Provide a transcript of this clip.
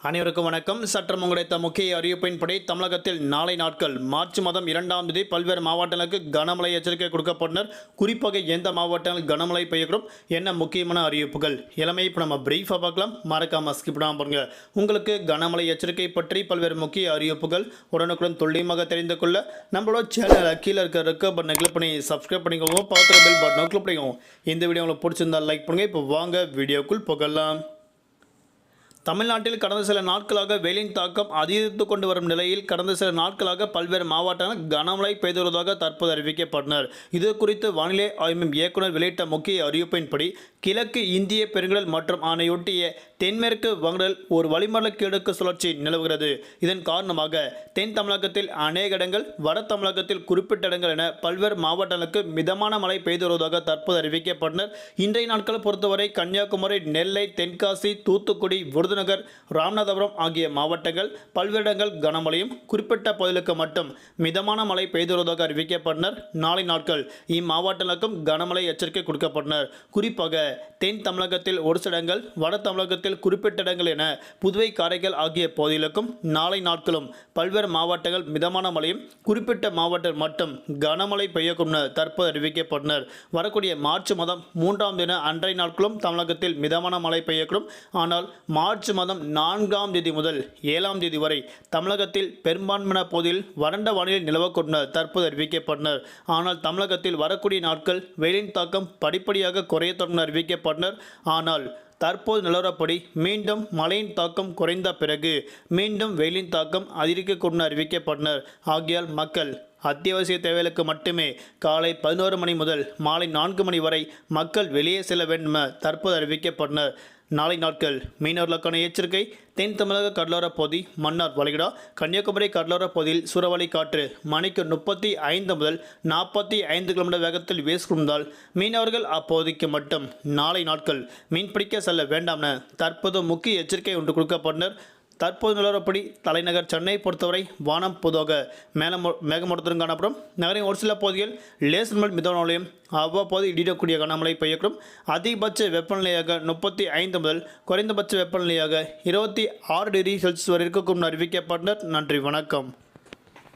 அனைவருக்கும் வணக்கம். சற்றம் கிடைத்த முக்கிய அறிவிப்பின்படி தமிழகத்தில் நாளை நாட்கள் மார்ச் மாதம் 2ஆம் தேதி பல்வேறு மாவட்டங்களுக்கு கனமழை எச்சரிக்கை கொடுக்கப்பட்டனர். குறிப்பாக எந்த மாவட்டங்கள் கனமழை பெய்யக்கூடும், என்ன முக்கியமான அறிவிப்புகள் எல்லாமே இப்போ நம்ம பிரீஃபாக பார்க்கலாம். மறக்காம ஸ்கிப் பண்ணாம பாருங்க. உங்களுக்கு கனமழை எச்சரிக்கை பற்றி பல்வேறு முக்கிய அறிவிப்புகள் உடனுக்குடன் துல்லியமாக தெரிந்து கொள்ள நம்மளோட சேனலை கீழே இருக்க ரெக்க பட்டனை கிளிக் பண்ணி சப்ஸ்கிரைப் பண்ணிக்கோங்க. பக்கத்தில் பெல் பட்டனை கிளிக் பண்ணிக்கோங்க. இந்த வீடியோ உங்களுக்கு பிடிச்சிருந்தால் லைக் பண்ணுங்க. இப்போ வாங்க வீடியோக்குள் போகலாம். தமிழ்நாட்டில் கடந்த சில நாட்களாக வெயிலின் தாக்கம் அதிகரித்து கொண்டு வரும் நிலையில் கடந்த சில நாட்களாக பல்வேறு மாவட்டங்கள் கனமழை பெய்து வருவதாக தற்போது அறிவிக்கப்பட்டனர். இது குறித்து வானிலை ஆய்வு இயக்குநர் வெளியிட்ட முக்கிய அறிவிப்பின்படி கிழக்கு இந்திய பெருங்கடல் மற்றும் ஆணையொட்டிய தென்மேற்கு வங்கடல் ஒரு வளிமண்டல கிழக்கு சுழற்சி நிலவுகிறது. இதன் காரணமாக தென் தமிழகத்தில் அநேக இடங்கள், வட தமிழகத்தில் குறிப்பிட்ட இடங்கள் என பல்வேறு மாவட்டங்களுக்கு மிதமான மழை பெய்து வருவதாக தற்போது அறிவிக்கப்பட்டனர். இன்றைய நாட்கள் பொறுத்தவரை கன்னியாகுமரி, நெல்லை, தென்காசி, தூத்துக்குடி, விருதுநகர், ராமநாதபுரம் ஆகிய மாவட்டங்கள் பல்வேறு இடங்கள் கனமழையும், குறிப்பிட்ட பகுதிகளுக்கு மட்டும் மிதமான மழை பெய்து வருவதாக அறிவிக்கப்பட்டனர். நாளை நாட்கள் இம்மாவட்டங்களுக்கும் கனமழை எச்சரிக்கை கொடுக்கப்பட்டனர். குறிப்பாக தென் தமிழகத்தில் ஒரு சில இடங்கள், வட தமிழகத்தில் குறிப்பிட்ட இடங்கள் என புதுவை, காரைக்கால் ஆகிய பகுதிகளுக்கும் நாளை நாட்களும் பல்வேறு மாவட்டங்கள் மிதமான மழையும், குறிப்பிட்ட மாவட்டம் மட்டும் கனமழை பெய்யக்கும் தற்போது அறிவிக்கப்பட்டனர். வரக்கூடிய மார்ச் மாதம் 3ஆம் தின அன்றைய நாட்களும் தமிழகத்தில் மிதமான மழை பெய்யக்கூடும். ஆனால் மார்ச் மாதம் 4ஆம் தேதி முதல் 7ஆம் தேதி வரை தமிழகத்தில் பெரும்பான்மையான பகுதியில் வறண்ட வானிலை நிலவக்கூடும் தற்போது அறிவிக்கப்பட்டனர். ஆனால் தமிழகத்தில் வரக்கூடிய நாட்கள் வெயிலின் தாக்கம் படிப்படியாக குறைய தொடங்க அறிவிக்கப்பட்டனர். ஆனால் தற்போது நிலவரப்படி மீண்டும் மழையின் தாக்கம் குறைந்த பிறகு மீண்டும் வெயிலின் தாக்கம் அதிகரிக்கக்கூடும் அறிவிக்கப்பட்டனர். ஆகியால் மக்கள் அத்தியாவசிய தேவைகளுக்கு மட்டுமே காலை 11 மணி முதல் மாலை 4 மணி வரை மக்கள் வெளியே செல்ல வேண்டும் என தற்போது அறிவிக்கப்பட்டனர். நாளை நாட்கள் மீனவர்களுக்கான எச்சரிக்கை. தென் தமிழக கடலோர பகுதி, மன்னார் வளைகுடா, கன்னியாகுமரி கடலோர பகுதியில் சூறாவளி காற்று மணிக்கு 35 முதல் 45 கிலோமீட்டர் வேகத்தில் வீசுவதால் மீனவர்கள் அப்பகுதிக்கு மட்டும் நாளை நாட்கள் மீன்பிடிக்க செல்ல வேண்டாம் என தற்போது முக்கிய எச்சரிக்கை ஒன்று கொடுக்கப்பட்டனர். தற்போது நிலவரப்படி தலைநகர் சென்னை பொறுத்தவரை வானம் பொதுவாக மேகமூட்டத்துடன் காணப்படும். நகரின் ஒரு சில பகுதிகள் லேசர் முதல் மிதமான மழையும், அவ்வப்போது இடியக்கூடிய கனமழை பெய்யக்கூடும். அதிகபட்ச வெப்பநிலையாக 35 முதல் குறைந்தபட்ச வெப்பநிலையாக 26 டிகிரி செல்சியஸ் வரை இருக்கக்கூடும் அறிவிக்கப்பட்டனர். நன்றி, வணக்கம்.